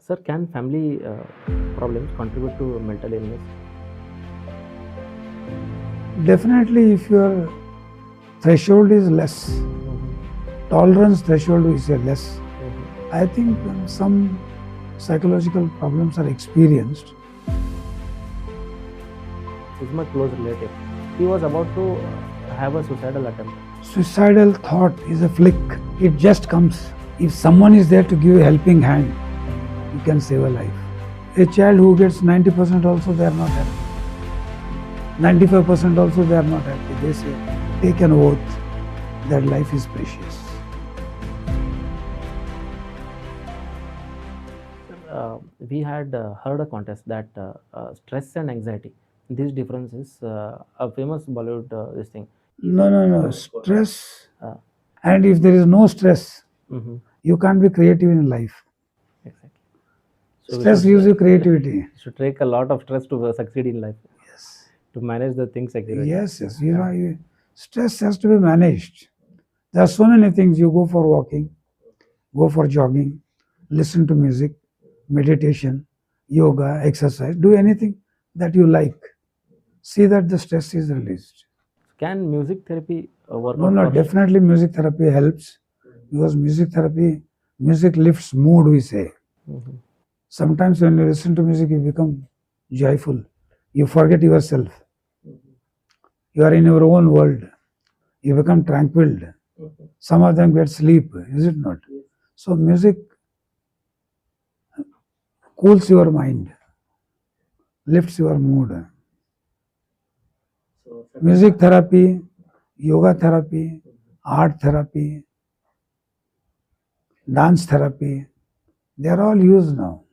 Sir, can family problems contribute to mental illness? Definitely, if your threshold is less, tolerance threshold is less, I think some psychological problems are experienced. Is my close relative. He was about to have a suicidal attempt. Suicidal thought is a flick, it just comes. If someone is there to give a helping hand, you can save a life. A child who gets 90% also, they are not happy. 95% also, they are not happy. They say, take an oath that life is precious. We had heard a contest that stress and anxiety, these differences, a famous Bollywood this thing. No. Stress. And if there is no stress, you can't be creative in life. Exactly. So Stress gives you creativity. You should take a lot of stress to succeed in life. Yes. To manage the things accurately. Yes. Stress has to be managed. There are so many things. You go for walking, go for jogging, listen to music, meditation, yoga, exercise, do anything that you like. See that the stress is released. Can music therapy work No, out? definitely music therapy helps because music lifts mood, we say. Sometimes when you listen to music, you become joyful. You forget yourself. You are in your own world. You become tranquil. Some of them get sleep, is it not? So music cools your mind, lifts your mood. Music therapy, yoga therapy, art therapy, dance therapy, they are all used now.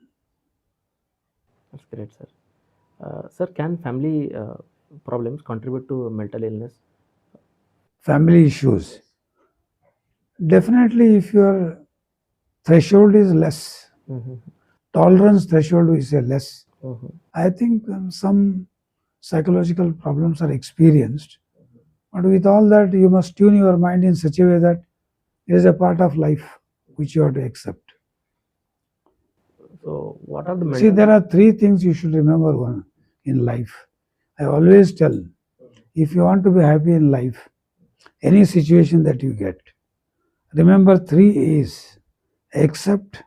That's great, sir. Sir, can family problems contribute to mental illness? Family issues. Definitely, if your threshold is less, tolerance threshold is less, I think some psychological problems are experienced. But with all that, you must tune your mind in such a way that it is a part of life which you have to accept. So, what are the mental... See, there are three things you should remember one in life. I always tell, if you want to be happy in life, any situation that you get, remember three A's: accept,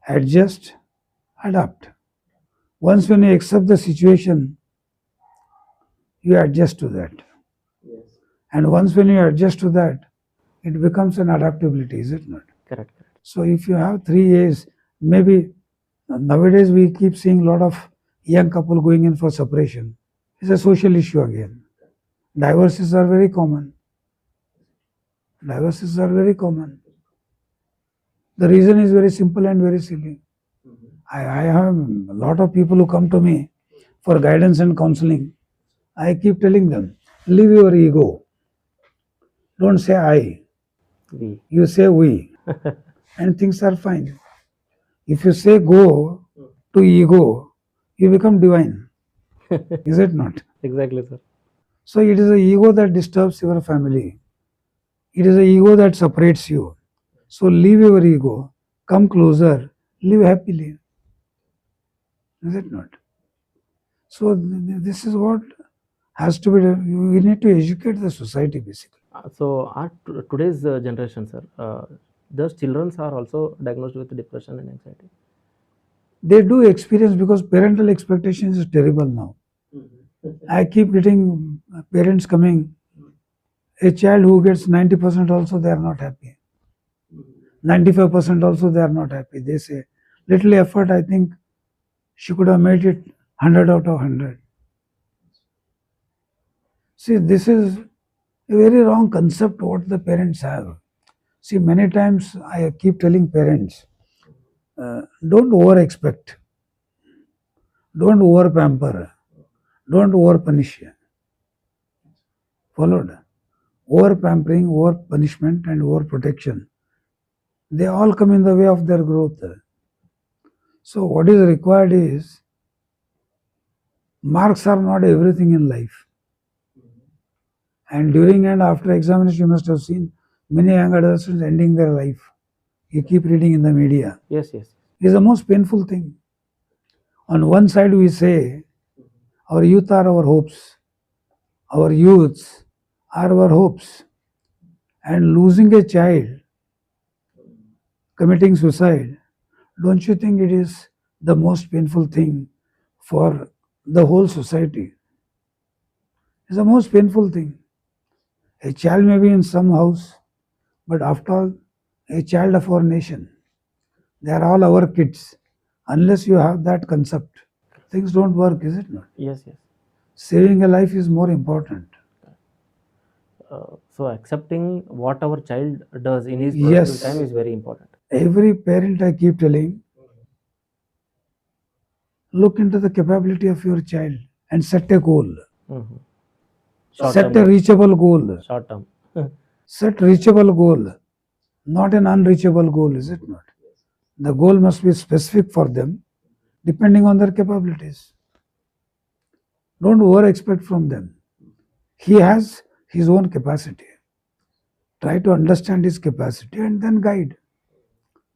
adjust, adapt. Once when you accept the situation, you adjust to that. And once when you adjust to that, it becomes an adaptability, is it not? Correct. So if you have three A's, maybe nowadays we keep seeing a lot of young couple going in for separation. It's a social issue again. Divorces are very common. The reason is very simple and very silly. I have a lot of people who come to me for guidance and counseling. I keep telling them, leave your ego. Don't say I. We. You say we. And things are fine. If you say go to ego, you become divine. Is it not? Exactly, sir. So it is the ego that disturbs your family. It is the ego that separates you. So leave your ego, come closer, live happily. Is it not? So this is what has to be done. We need to educate the society basically. So our today's generation, sir, those children are also diagnosed with depression and anxiety. They do experience because parental expectations is terrible now. I keep getting parents coming. A child who gets 90% also, they are not happy. 95% also, they are not happy. They say, little effort, I think she could have made it 100 out of 100. See, this is a very wrong concept what the parents have. See, many times I keep telling parents, don't over expect, don't over pamper, don't over punish. Followed? Over pampering, over punishment, and over protection, they all come in the way of their growth. So, what is required is, marks are not everything in life. And during and after examination, you must have seen many young adolescents ending their life You keep reading in the media. Yes, yes. It is the most painful thing. On one side, we say our youth are our hopes, our youths are our hopes, and losing a child, committing suicide, don't you think it is the most painful thing for the whole society? It's the most painful thing. A child may be in some house, but after all, a child of our nation. They are all our kids. Unless you have that concept, things don't work, is it not? Yes, yes. Saving a life is more important. So accepting what our child does in his productive Yes. time is very important. Every parent, I keep telling, look into the capability of your child and set a goal. Mm-hmm. Set a reachable goal. Short term. Set reachable goal, not an unreachable goal, is it not? The goal must be specific for them, depending on their capabilities. Don't over expect from them. He has his own capacity. Try to understand his capacity and then guide.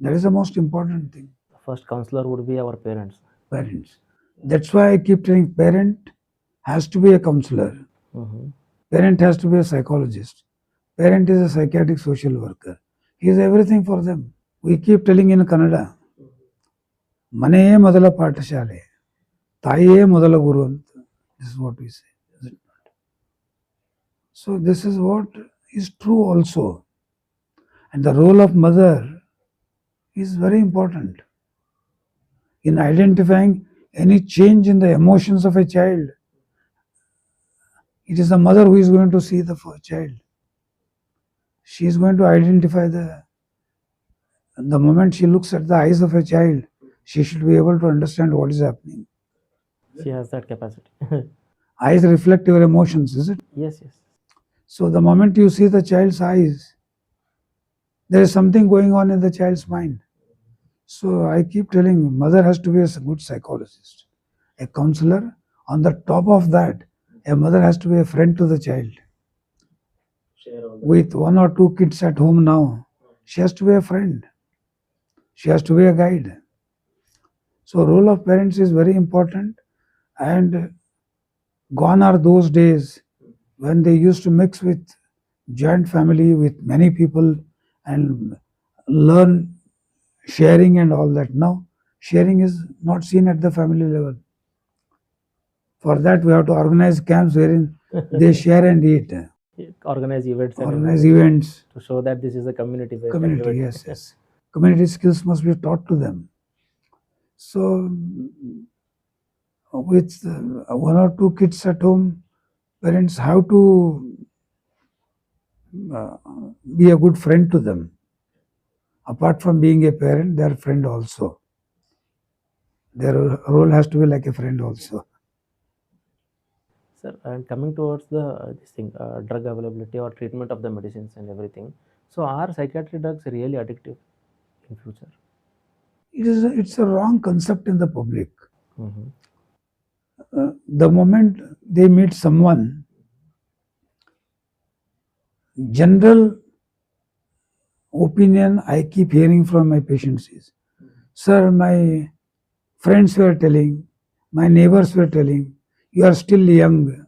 That is the most important thing. First counselor would be our parents. Parents. That's why I keep telling parent has to be a counselor. Mm-hmm. Parent has to be a psychologist. Parent is a psychiatric social worker. He is everything for them. We keep telling in Kannada, ಮನೆಯೇ ಮೊದಲ ಪಾಠಶಾಲೆ, ತಾಯಿಯೇ ಮೊದಲ ಗುರು ಅಂತ. This is what we say. Is it not? So this is what is true also. And the role of mother is very important in identifying any change in the emotions of a child. It is the mother who is going to see the child. She is going to identify the moment she looks at the eyes of a child, she should be able to understand what is happening. She has that capacity. Eyes reflect your emotions, is it? Yes, yes. So the moment you see the child's eyes, there is something going on in the child's mind. So I keep telling you, mother has to be a good psychologist, a counselor. On the top of that, a mother has to be a friend to the child. With one or two kids at home now, she has to be a friend. She has to be a guide. So role of parents is very important, and gone are those days when they used to mix with joint family with many people and learn sharing and all that. Now sharing is not seen at the family level. For that we have to organize camps wherein they share and eat. Organize events and Organize everything events. to show that this is a community-based Community, activity. yes, yes. Community skills must be taught to them. So with one or two kids at home, parents have to be a good friend to them. Apart from being a parent, they are friend also. Their role has to be like a friend also. Sir, and coming towards the this thing, drug availability or treatment of the medicines and everything. So are psychiatric drugs really addictive in future? It's a wrong concept in the public. Mm-hmm. The moment they meet someone, general opinion I keep hearing from my patients is, sir, my friends were telling, my neighbors were telling, you are still young,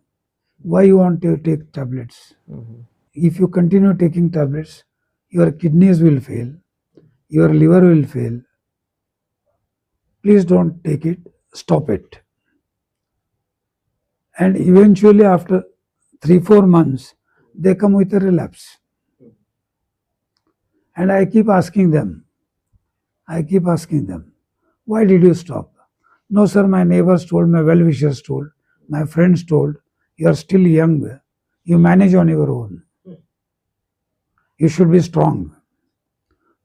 why you want to take tablets? Mm-hmm. If you continue taking tablets, your kidneys will fail, your liver will fail. Please don't take it, stop it. And eventually after 3-4 months, they come with a relapse. And I keep asking them, why did you stop? No, sir, my neighbors told, my well-wishers told, my friends told, you are still young, you manage on your own. You should be strong.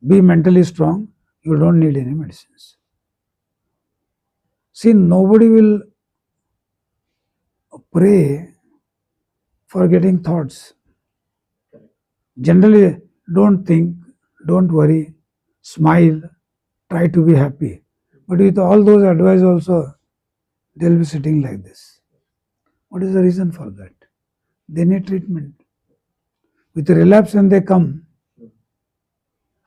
Be mentally strong, you don't need any medicines. See, nobody will pray for getting thoughts. Generally, don't think, don't worry, smile, try to be happy. But with all those advice also, they'll be sitting like this. What is the reason for that? They need treatment. With relapse when they come,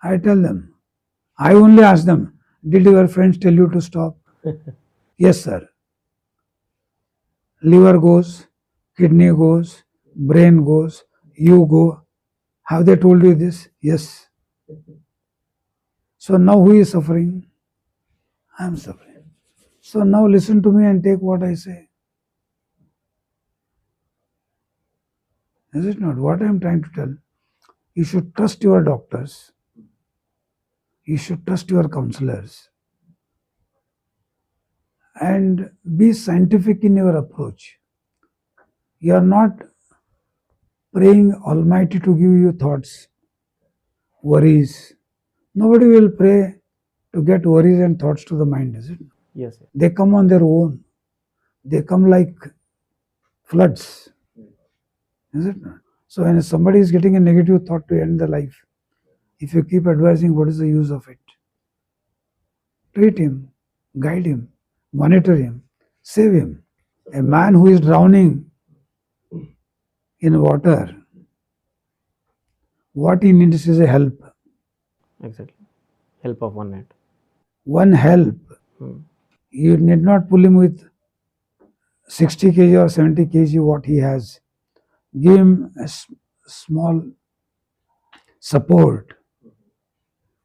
I tell them, I only ask them, did your friends tell you to stop? Yes, sir. Liver goes, kidney goes, brain goes, you go. Have they told you this? Yes. So now who is suffering? I am suffering. So now listen to me and take what I say. Is it not? What I am trying to tell? You should trust your doctors. You should trust your counselors. And be scientific in your approach. You are not praying Almighty to give you thoughts, worries. Nobody will pray to get worries and thoughts to the mind, is it? Yes, yes. They come on their own. They come like floods, is it not? So when somebody is getting a negative thought to end the life, if you keep advising, what is the use of it? Treat him, guide him, monitor him, save him. A man who is drowning in water, what he needs is a help. Exactly. Help of one hand. One help. You need not pull him with 60 kg or 70 kg what he has. Give him a small support.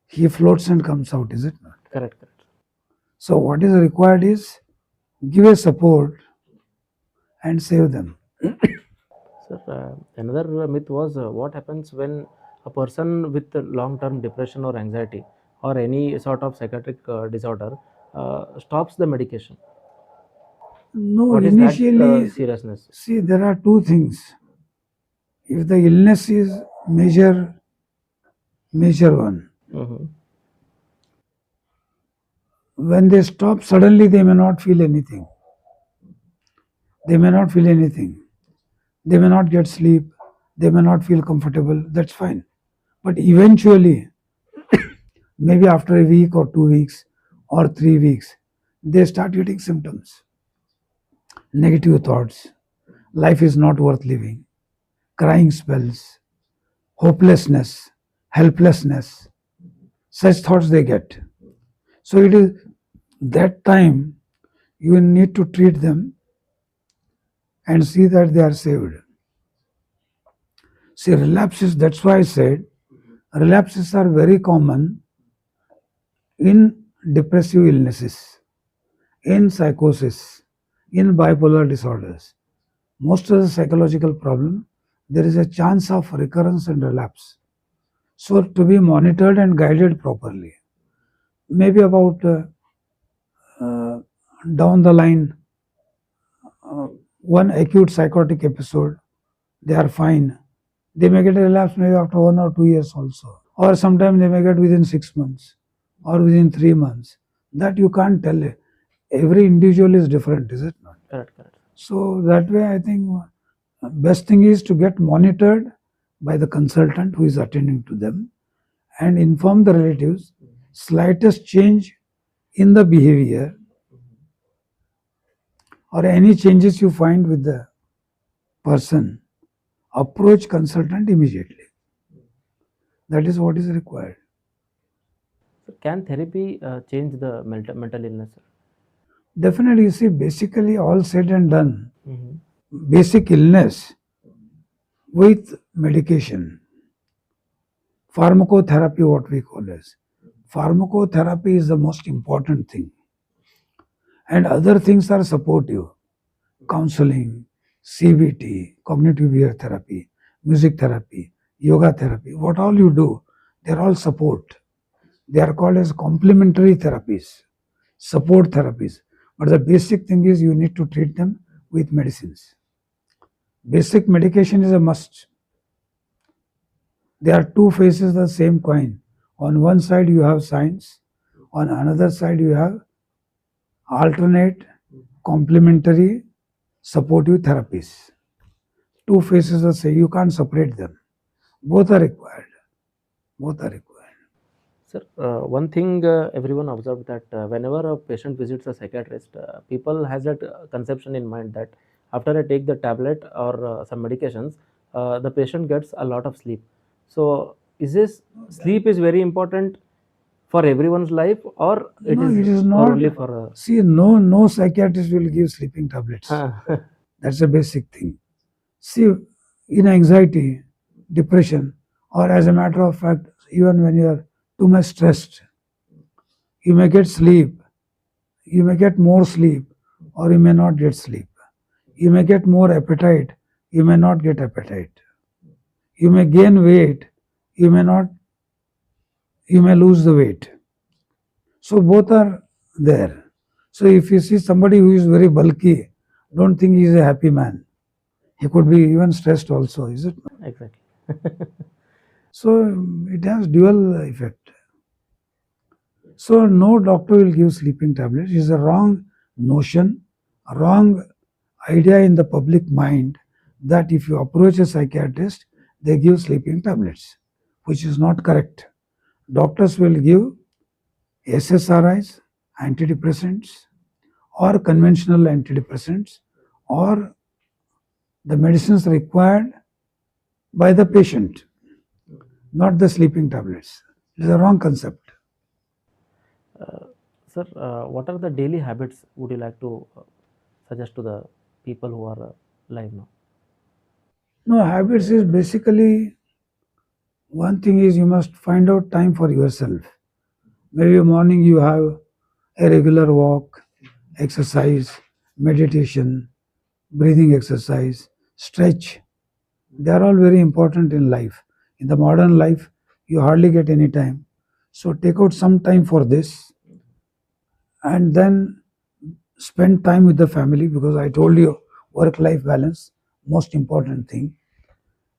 He floats and comes out, is it not? Correct, correct. So what is required is give a support and save them. Sir, another myth was what happens when a person with long-term depression or anxiety or any sort of psychiatric disorder stops the medication. No, What is that initially, seriousness? see, there are two things. If the illness is major one, Mm-hmm. when they stop, suddenly they may not feel anything. They may not feel anything. They may not get sleep. They may not feel comfortable. That's fine. But eventually, maybe after a week or 2 weeks or 3 weeks, they start getting symptoms. Negative thoughts. Life is not worth living. Crying spells. Hopelessness. Helplessness. Such thoughts they get. So it is that time you need to treat them and see that they are saved. See, relapses, that's why I said relapses are very common in depressive illnesses, in psychosis, in bipolar disorders. Most of the psychological problem, there is a chance of recurrence and relapse. So to be monitored and guided properly. Maybe about down the line, one acute psychotic episode, they are fine. They may get a relapse maybe after 1 or 2 years also. Or sometimes they may get within 6 months or within 3 months. That you can't tell. Every individual is different, is it not? Correct, correct. So that way, I think best thing is to get monitored by the consultant who is attending to them and inform the relatives. Slightest change in the behavior or any changes you find with the person, approach consultant immediately. That is what is required. So can therapy change the mental illness, sir? Definitely, you see, basically all said and done, Mm-hmm. basic illness with medication, pharmacotherapy, what we call as. Pharmacotherapy is the most important thing. And other things are supportive. Counseling, CBT, cognitive behavior therapy, music therapy, yoga therapy, what all you do, they're all support. They are called as complementary therapies, support therapies. But the basic thing is you need to treat them with medicines. Basic medication is a must. There are two faces of the same coin. On one side you have science, on another side you have alternate, complementary, supportive therapies. Two faces of the same, you can't separate them. Both are required. Both are required. Sir, one thing everyone observed that whenever a patient visits a psychiatrist, people has that conception in mind that after I take the tablet or some medications, the patient gets a lot of sleep. So, is this sleep is very important for everyone's life, or it No, is it is or not. only for See, no psychiatrist will give sleeping tablets. a That's a basic thing. See, in anxiety, depression, or as a matter of fact, even when you are too much stressed, you may get sleep, you may get more sleep, or you may not get sleep. You may get more appetite, you may not get appetite. You may gain weight, you may not, you may lose the weight. So both are there. So if you see somebody who is very bulky, don't think he is a happy man. He could be even stressed also, is it? exactly. So it has dual effect. So no doctor will give sleeping tablets. It's a wrong notion, a wrong idea in the public mind that if you approach a psychiatrist, they give sleeping tablets, which is not correct. Doctors will give SSRIs, antidepressants, or conventional antidepressants, or the medicines required by the patient, not the sleeping tablets. It is a wrong concept. Sir, what are the daily habits would you like to suggest to the people who are live now? No, habits is basically one thing is you must find out time for yourself. Maybe morning you have a regular walk, exercise, meditation, breathing exercise, stretch. They are all very important in life. In the modern life, you hardly get any time. So take out some time for this and then spend time with the family, because I told you work life balance, most important thing.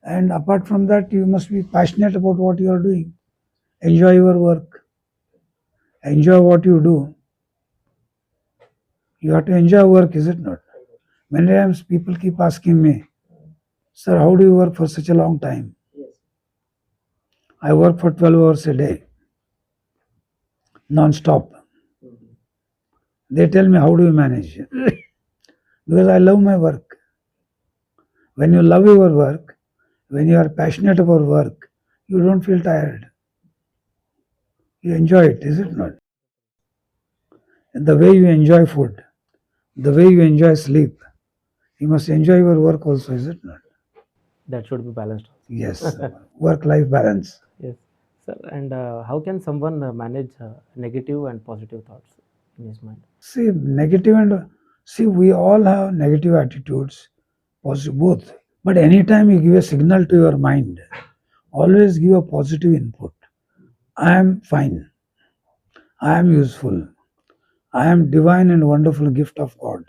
And apart from that, you must be passionate about what you are doing. Enjoy your work, enjoy what you do. You have to enjoy work, is it not? Many times people keep asking me, sir, how do you work for such a long time? I work for 12 hours a day, non-stop. They tell me, how do you manage? Because I love my work. When you love your work, when you are passionate about work, you don't feel tired. You enjoy it, is it not? And the way you enjoy food, the way you enjoy sleep, you must enjoy your work also, is it not? That should be balanced. Yes, work-life balance. Yes, sir. And how can someone manage negative and positive thoughts in his mind? See, negative and see, we all have negative attitudes, positive both. But anytime you give a signal to your mind, always give a positive input. I am fine. I am useful. I am divine and wonderful gift of God.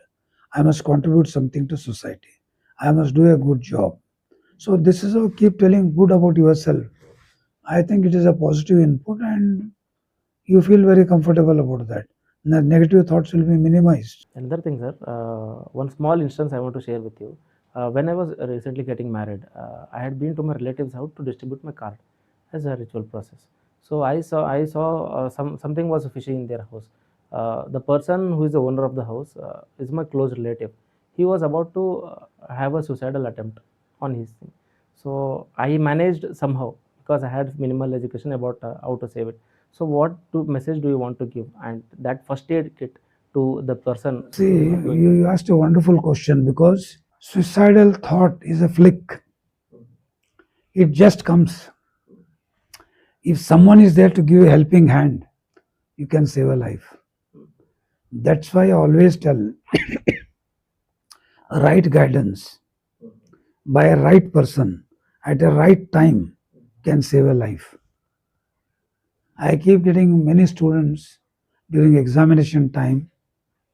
I must contribute something to society. I must do a good job. So this is how keep telling good about yourself. I think it is a positive input and you feel very comfortable about that. The negative thoughts will be minimized. Another thing, sir, one small instance I want to share with you. When I was recently getting married, I had been to my relatives' house to distribute my card as a ritual process. So I saw something was fishy in their house. The person who is the owner of the house is my close relative. He was about to have a suicidal attempt on his thing. So I managed somehow because I had minimal education about how to save it. So what message do you want to give? And that first aid kit to the person See, you asked a wonderful question because suicidal thought is a flick. It just comes. If someone is there to give a helping hand, you can save a life. That's why I always tell right guidance by a right person at a right time can save a life. I keep getting many students during examination time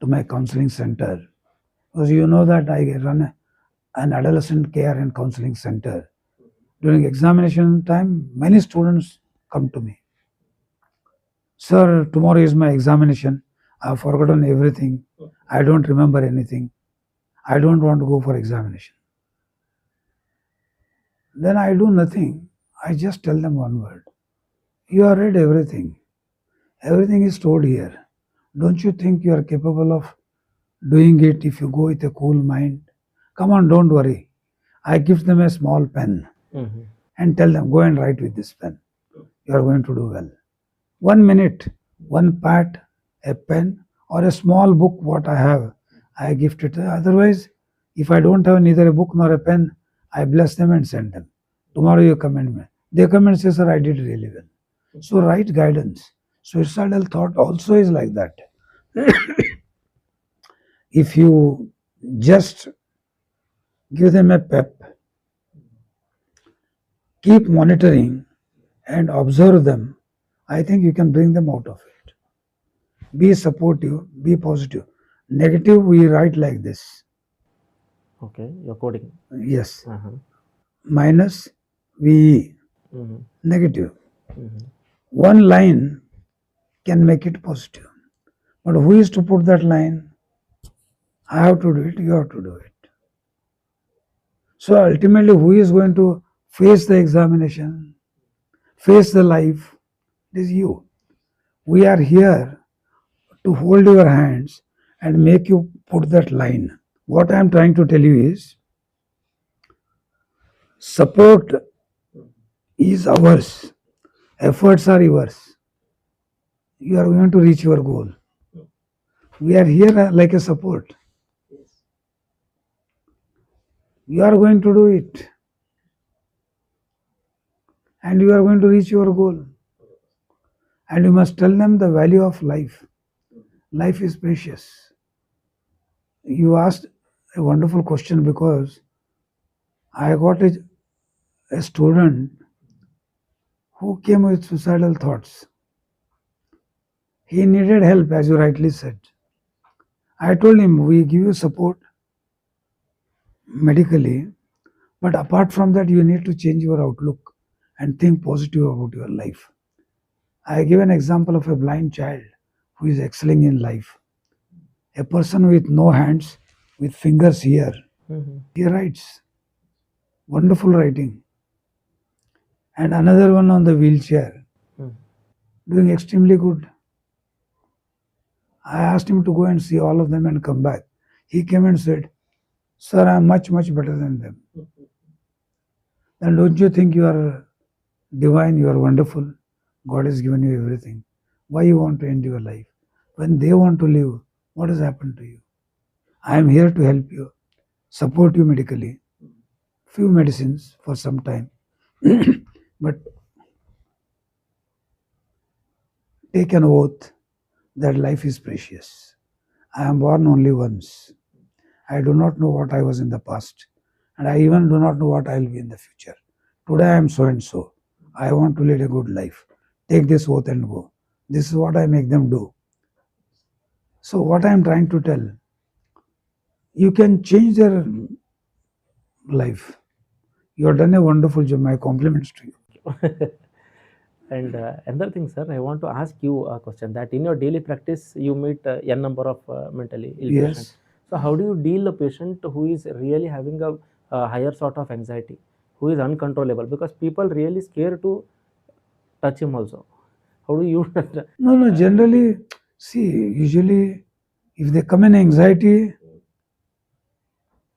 to my counseling center, because you know that I run an adolescent care and counseling center. During examination time, many students come to me. Sir, tomorrow is my examination. I have forgotten everything. I don't remember anything. I don't want to go for examination. Then I do nothing. I just tell them one word. You have read everything. Everything is stored here. Don't you think you are capable of doing it if you go with a cool mind? Come on, don't worry. I give them a small pen Mm-hmm. and tell them, go and write with this pen. You are going to do well. 1 minute, one pat, a pen, or a small book, what I have, I gift it. Otherwise, if I don't have neither a book nor a pen, I bless them and send them. Tomorrow you commend me. They come and say, sir, I did really well. So, right guidance. Suicidal thought also is like that. If you just give them a pep, keep monitoring and observe them, I think you can bring them out of it. Be supportive, be positive. Negative, we write like this. Okay, you're coding. Yes. Uh-huh. Minus VE. Mm-hmm. Negative. Mm-hmm. One line can make it positive. But who is to put that line? I have to do it, you have to do it. So ultimately, who is going to face the examination, face the life? It is you. We are here to hold your hands and make you put that line. What I am trying to tell you is support is ours, efforts are yours. You are going to reach your goal. We are here like a support. You are going to do it and you are going to reach your goal. And you must tell them the value of life. Life is precious. You asked a wonderful question because I got a student who came with suicidal thoughts. He needed help, as you rightly said. I told him, we give you support medically, but apart from that, you need to change your outlook and think positive about your life. I give an example of a blind child who is excelling in life. A person with no hands, with fingers here. Mm-hmm. He writes. Wonderful writing. And another one on the wheelchair, doing extremely good. I asked him to go and see all of them and come back. He came and said, sir, I am much, much better than them. Then don't you think you are divine, you are wonderful? God has given you everything. Why you want to end your life? When they want to live, what has happened to you? I am here to help you, support you medically. Few medicines for some time. But take an oath that life is precious. I am born only once. I do not know what I was in the past, and I even do not know what I will be in the future. Today I am so and so. I want to lead a good life. Take this oath and go. This is what I make them do. So, what I am trying to tell, you can change their life. You have done a wonderful job. My compliments to you. And another thing, sir, I want to ask you a question that in your daily practice, you meet n number of mentally ill patients. Yes. So, how do you deal a patient who is really having a higher sort of anxiety, who is uncontrollable? Because people really scared to touch him also. How do you? No, generally, see, usually if they come in anxiety,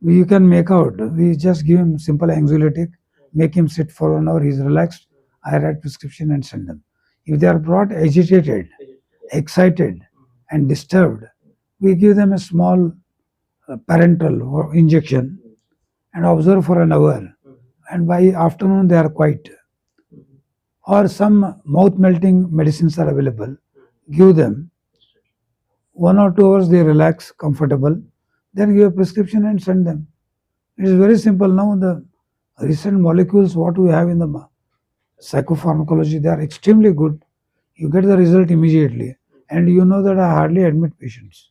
you can make out. We just give him simple anxiolytic, make him sit for 1 hour, he's relaxed. I write prescription and send them. If they are brought agitated, excited, and disturbed, we give them a small parental injection and observe for an hour. And by afternoon, they are quiet. Or some mouth melting medicines are available. Give them. 1 or 2 hours, they relax, comfortable. Then give a prescription and send them. It is very simple now. The recent molecules, what we have in the psychopharmacology, they are extremely good. You get the result immediately. And you know that I hardly admit patients.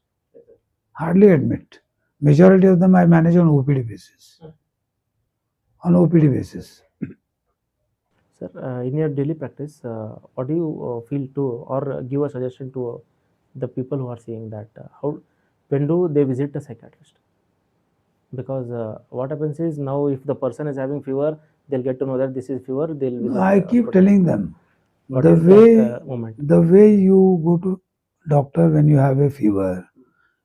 Hardly admit. Majority of them I manage on OPD basis. On OPD basis. Sir, in your daily practice, what do you feel to or give a suggestion to the people who are seeing that? How when do they visit a psychiatrist? Because what happens is now if the person is having fever, they'll get to know that this is fever. They'll visit I keep telling them what is that moment? the way you go to doctor when you have a fever,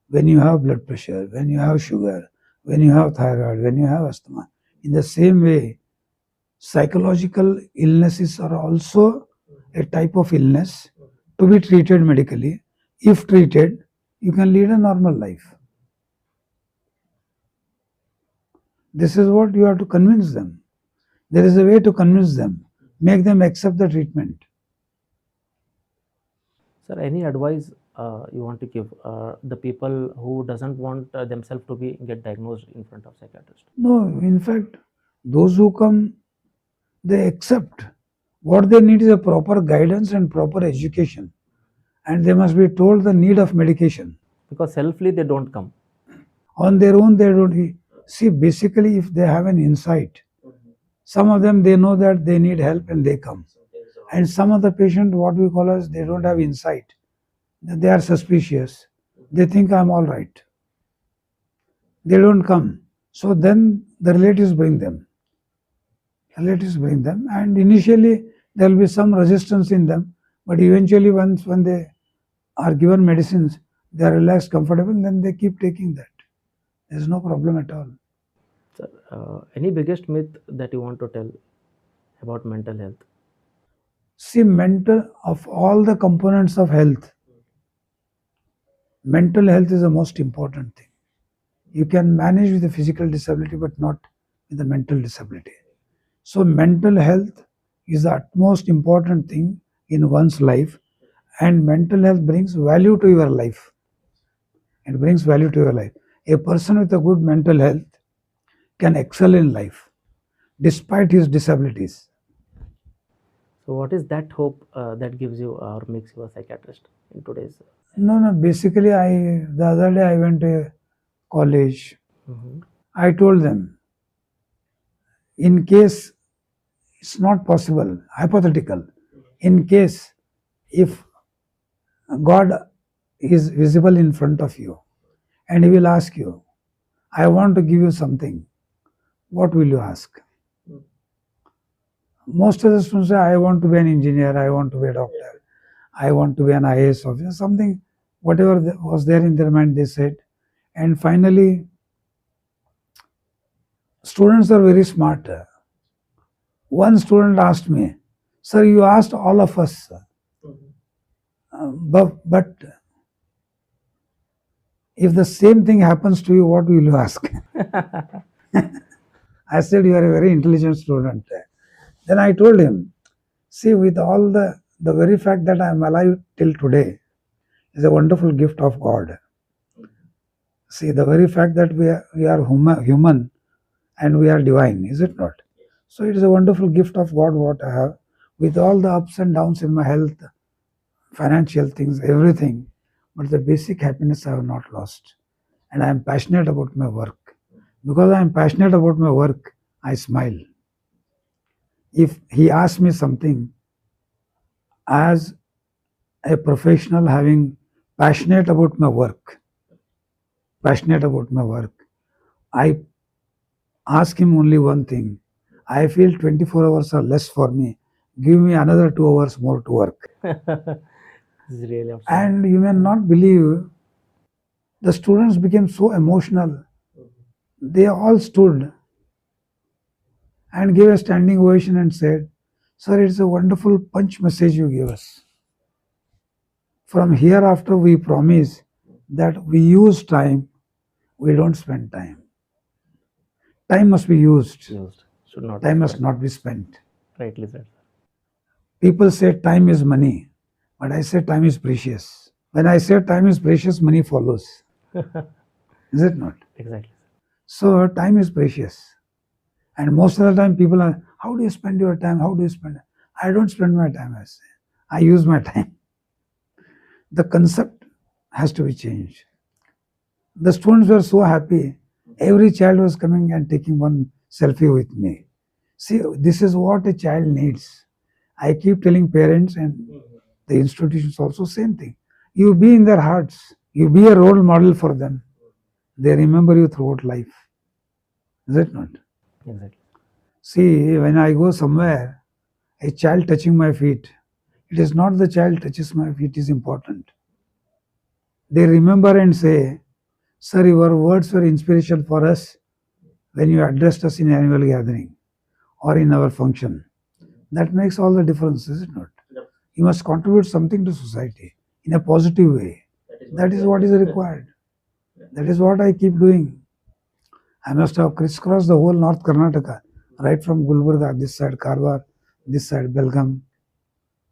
when you have blood pressure, when you have sugar, when you have thyroid, when you have asthma, in the same way, psychological illnesses are also a type of illness to be treated medically. If treated, you can lead a normal life. This is what you have to convince them. There is a way to convince them, make them accept the treatment. Sir, any advice you want to give the people who doesn't want themselves to be get diagnosed in front of psychiatrist? No, in fact, those who come, they accept. What they need is a proper guidance and proper education. And they must be told the need of medication. Because selfly they don't come. On their own, they don't. See, basically, if they have an insight, some of them, they know that they need help and they come. And some of the patient, what we call as, they don't have insight. They are suspicious. They think I'm all right. They don't come. So then the relatives bring them. Relatives bring them, and initially there will be some resistance in them, but eventually when they are given medicines, they are relaxed, comfortable, then they keep taking that. There is no problem at all. Sir, any biggest myth that you want to tell about mental health? See, of all the components of health, mental health is the most important thing. You can manage with a physical disability, but not with a mental disability. So mental health is the utmost important thing in one's life, and mental health brings value to your life. It brings value to your life. A person with a good mental health can excel in life despite his disabilities. So what is that hope that gives you or makes you a psychiatrist in today's? No, basically the other day I went to a college. I told them, in case it's not possible, hypothetical, in case if God is visible in front of you and he will ask you, I want to give you something, what will you ask? Most of the students say, I want to be an engineer, I want to be a doctor, I want to be an IAS officer, something, whatever was there in their mind, they said. And finally, students are very smart. One student asked me, sir, you asked all of us, but if the same thing happens to you, what will you ask? I said, you are a very intelligent student. Then I told him, see, with all the very fact that I am alive till today is a wonderful gift of God. See, the very fact that we are human and we are divine, is it not? So it is a wonderful gift of God what I have, with all the ups and downs in my health, financial things, everything. But the basic happiness I have not lost. And I am passionate about my work. Because I am passionate about my work, I smile. If he asks me something, as a professional having passionate about my work, I ask him only one thing. I feel 24 hours are less for me. Give me another 2 hours more to work. Really awesome. And you may not believe, the students became so emotional. They all stood and gave a standing ovation and said, sir, it's a wonderful punch message you gave us. From hereafter, we promise that we use time, we don't spend time. Time must be used. Should not. Time must not be spent. Rightly said. People say time is money, but I say time is precious. When I say time is precious, money follows. Is it not? Exactly. So time is precious. And most of the time people are, how do you spend your time? How do you spend it? I don't spend my time, I say. I use my time. The concept has to be changed. The students were so happy. Every child was coming and taking one selfie with me. See, this is what a child needs. I keep telling parents and the institutions also same thing. You be in their hearts. You be a role model for them. They remember you throughout life. Is it not? Exactly. See, when I go somewhere, a child touching my feet, it is not the child touches my feet is important. They remember and say, sir, your words were inspiration for us when you addressed us in annual gathering or in our function. That makes all the difference, is it not? You must contribute something to society in a positive way. That is what is required. That is what I keep doing. I must have crisscrossed the whole North Karnataka, right from Gulbarga, this side Karwar, this side Belgaum,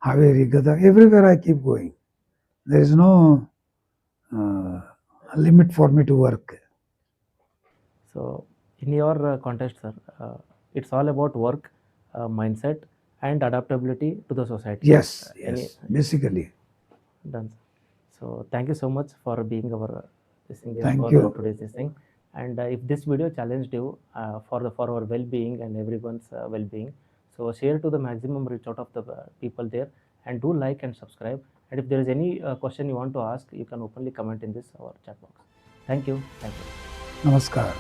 Haveri, Gada, everywhere I keep going. There is no limit for me to work. So, in your context, sir, it's all about work, mindset, and adaptability to the society. Yes, Any yes, basically. done. Sir. So, thank you so much for being our this thing guest Thank for you. today's this thing. And if this video challenged you for our well-being and everyone's well-being, so share to the maximum reach out of the people there, and do like and subscribe. And if there is any question you want to ask, you can openly comment in this our chat box. Thank you. Thank you. Namaskar.